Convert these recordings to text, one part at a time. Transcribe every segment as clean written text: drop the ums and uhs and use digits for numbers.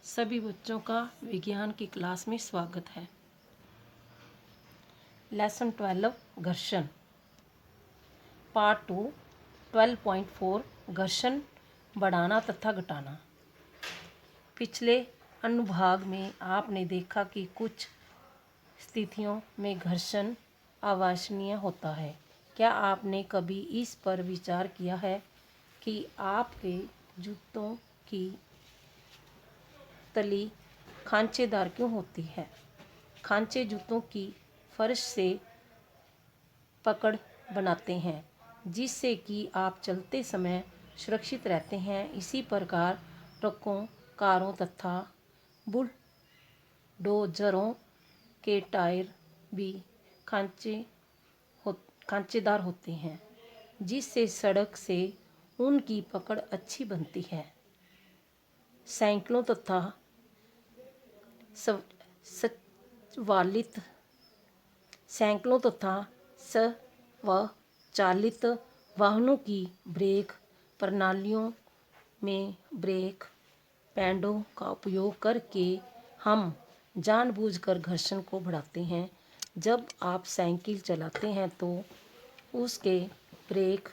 सभी बच्चों का विज्ञान की क्लास में स्वागत है। लेसन 12 घर्षण पार्ट 2 12.4 घर्षण बढ़ाना तथा घटाना। पिछले अनुभाग में आपने देखा कि कुछ स्थितियों में घर्षण अवांछनीय होता है। क्या आपने कभी इस पर विचार किया है कि आपके जूतों की तली खांचेदार क्यों होती है? खांचे जूतों की फर्श से पकड़ बनाते हैं जिससे कि आप चलते समय सुरक्षित रहते हैं। इसी प्रकार ट्रकों, कारों तथा बुलडोजरों के टायर भी खांचेदार होते हैं जिससे सड़क से उनकी पकड़ अच्छी बनती है। साइकिलों तथा स्वचालित वाहनों की ब्रेक प्रणालियों में ब्रेक पैडों का उपयोग करके हम जानबूझकर घर्षण को बढ़ाते हैं। जब आप साइकिल चलाते हैं तो उसके ब्रेक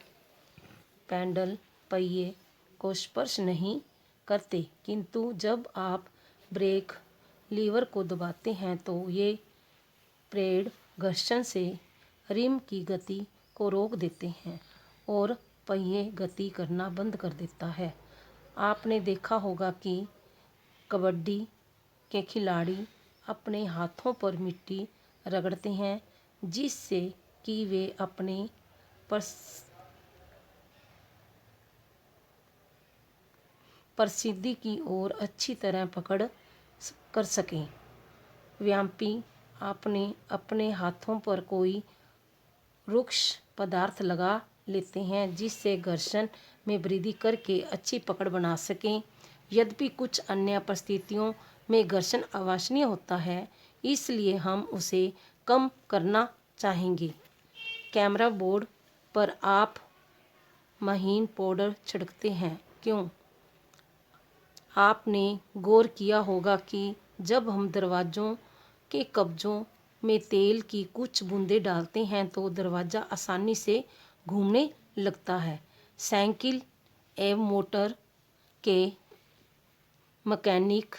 पैडल पहिए को स्पर्श नहीं करते, किंतु जब आप ब्रेक लीवर को दबाते हैं तो ये पैड घर्षण से रिम की गति को रोक देते हैं और पहिए गति करना बंद कर देता है। आपने देखा होगा कि कबड्डी के खिलाड़ी अपने हाथों पर मिट्टी रगड़ते हैं जिससे कि वे अपने प्रसिद्धि की ओर अच्छी तरह पकड़ कर सकें। व्यायामी अपने हाथों पर कोई रुक्ष पदार्थ लगा लेते हैं जिससे घर्षण में वृद्धि करके अच्छी पकड़ बना सकें। यद्यपि कुछ अन्य परिस्थितियों में घर्षण अवांछनीय होता है, इसलिए हम उसे कम करना चाहेंगे। कैमरा बोर्ड पर आप महीन पाउडर छिड़कते हैं, क्यों? आपने गौर किया होगा कि जब हम दरवाज़ों के कब्जों में तेल की कुछ बूंदें डालते हैं तो दरवाज़ा आसानी से घूमने लगता है। साइकिल एवं मोटर के मैकेनिक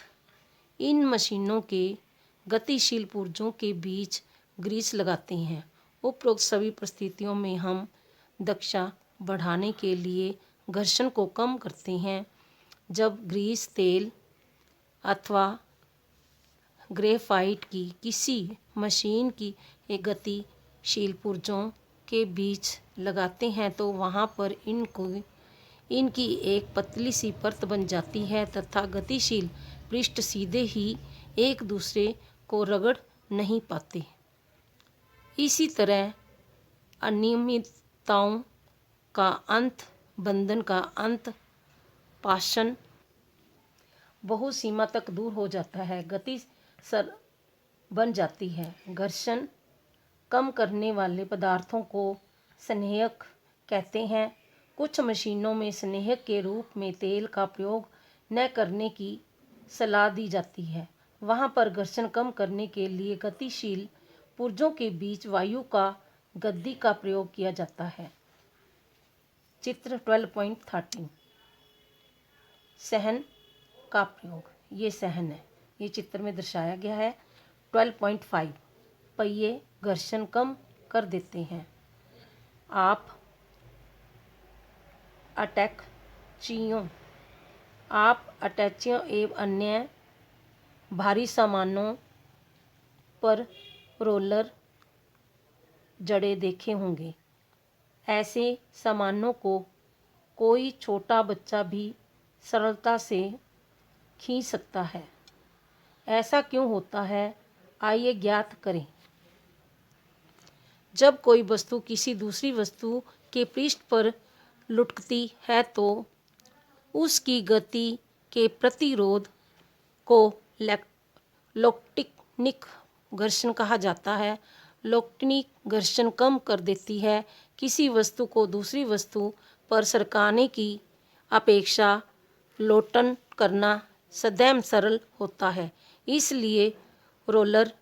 इन मशीनों के गतिशील पुर्जों के बीच ग्रीस लगाते हैं। उपरोक्त सभी परिस्थितियों में हम दक्षता बढ़ाने के लिए घर्षण को कम करते हैं। जब ग्रीस तेल अथवा ग्रेफाइट की किसी मशीन की एक गतिशील पुर्जों के बीच लगाते हैं तो वहाँ पर इनकी एक पतली सी परत बन जाती है तथा गतिशील पृष्ठ सीधे ही एक दूसरे को रगड़ नहीं पाते। इसी तरह अनियमितताओं का अंत, बंधन का अंत, पाषण बहुत सीमा तक दूर हो जाता है, गति सर बन जाती है। घर्षण कम करने वाले पदार्थों को स्नेहक कहते हैं। कुछ मशीनों में स्नेहक के रूप में तेल का प्रयोग न करने की सलाह दी जाती है। वहाँ पर घर्षण कम करने के लिए गतिशील पुर्जों के बीच वायु का गद्दी का प्रयोग किया जाता है। चित्र 12.13 सहन का प्रयोग। ये सहन है, ये चित्र में दर्शाया गया है। 12.5 पहिए घर्षण कम कर देते हैं। आप अटैचियों एवं अन्य भारी सामानों पर रोलर जड़े देखे होंगे। ऐसे सामानों को कोई छोटा बच्चा भी सरलता से खींच सकता है। ऐसा क्यों होता है, आइए ज्ञात करें। जब कोई वस्तु किसी दूसरी वस्तु के पृष्ठ पर लुढ़कती है तो उसकी गति के प्रतिरोध को इलेक्ट्रोस्टैटिक घर्षण कहा जाता है। इलेक्ट्रोस्टैटिक घर्षण कम कर देती है। किसी वस्तु को दूसरी वस्तु पर सरकाने की अपेक्षा लोटन करना सदैव सरल होता है, इसलिए रोलर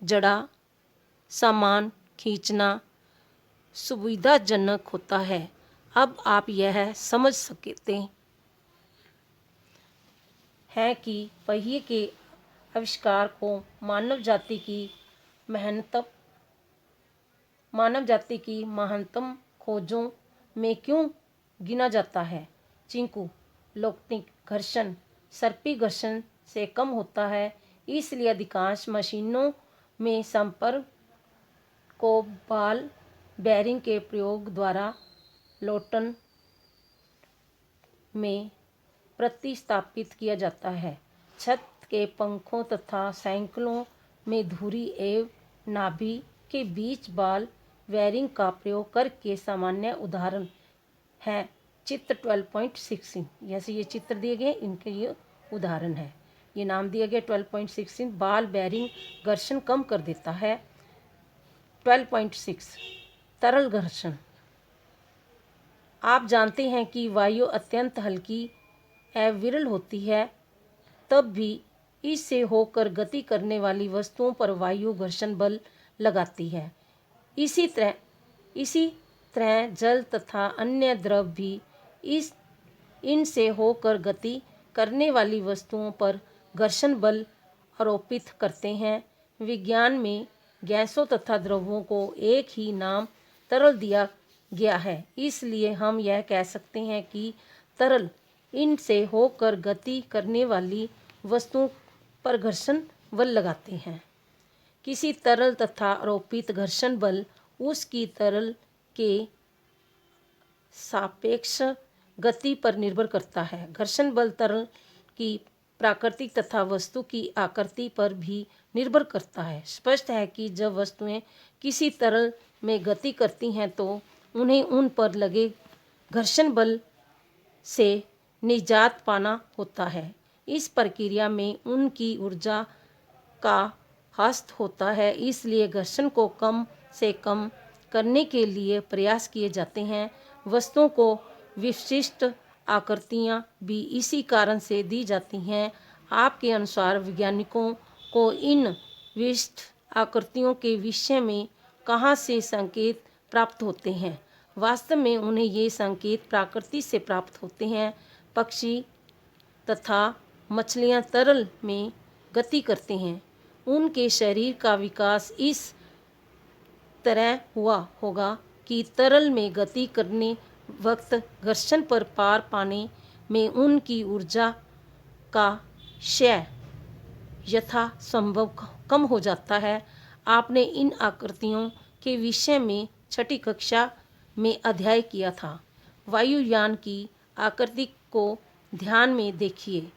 जड़ा सामान खींचना सुविधाजनक होता है। अब आप यह समझ सकते हैं कि पहिए के आविष्कार को मानव जाति की महानतम खोजों में क्यों गिना जाता है। चिंकू लोकनिक घर्षण सर्पी घर्षण से कम होता है, इसलिए अधिकांश मशीनों में संपर्क को बॉल बेयरिंग के प्रयोग द्वारा लोटन में प्रतिस्थापित किया जाता है। छत के पंखों तथा साइकिलों में धुरी एवं नाभि के बीच बॉल बेयरिंग का प्रयोग करके सामान्य उदाहरण है चित्र 12.16। जैसे ये चित्र दिए गए, इनके ये उदाहरण है। ये नाम दिया गया 12.16 बॉल बेयरिंग घर्षण कम कर देता है। 12.6 तरल घर्षण। आप जानते हैं कि वायु अत्यंत हल्की एवं विरल होती है, तब भी इससे होकर गति करने वाली वस्तुओं पर वायु घर्षण बल लगाती है। इसी तरह जल तथा अन्य द्रव भी इनसे होकर गति करने वाली वस्तुओं पर घर्षण बल आरोपित करते हैं। विज्ञान में गैसों तथा द्रवों को एक ही नाम तरल दिया गया है, इसलिए हम यह कह सकते हैं कि तरल इनसे होकर गति करने वाली वस्तुओं पर घर्षण बल लगाते हैं। किसी तरल तथा आरोपित घर्षण बल उसकी तरल के सापेक्ष गति पर निर्भर करता है। घर्षण बल तरल की प्राकृतिक तथा वस्तु की आकृति पर भी निर्भर करता है। स्पष्ट है कि जब वस्तुएं किसी तरल में गति करती हैं तो उन्हें उन पर लगे घर्षण बल से निजात पाना होता है। इस प्रक्रिया में उनकी ऊर्जा का ह्रास होता है, इसलिए घर्षण को कम से कम करने के लिए प्रयास किए जाते हैं। वस्तुओं को विशिष्ट आकृतियां भी इसी कारण से दी जाती हैं। आपके अनुसार वैज्ञानिकों को इन विशिष्ट आकृतियों के विषय में कहाँ से संकेत प्राप्त होते हैं? वास्तव में उन्हें ये संकेत प्रकृति से प्राप्त होते हैं। पक्षी तथा मछलियाँ तरल में गति करते हैं। उनके शरीर का विकास इस तरह हुआ होगा कि तरल में गति करने वक्त घर्षण पर पार पाने में उनकी ऊर्जा का क्षय यथासंभव कम हो जाता है। आपने इन आकृतियों के विषय में छठी कक्षा में अध्ययन किया था। वायुयान की आकृति को ध्यान में देखिए।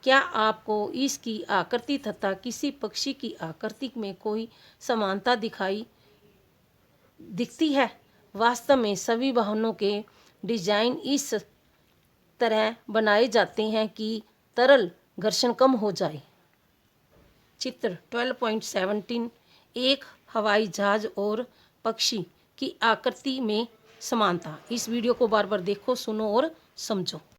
क्या आपको इसकी आकृति तथा किसी पक्षी की आकृति में कोई समानता दिखती है? वास्तव में सभी वाहनों के डिजाइन इस तरह बनाए जाते हैं कि तरल घर्षण कम हो जाए। चित्र 12.17 एक हवाई जहाज और पक्षी की आकृति में समानता। इस वीडियो को बार बार देखो, सुनो और समझो।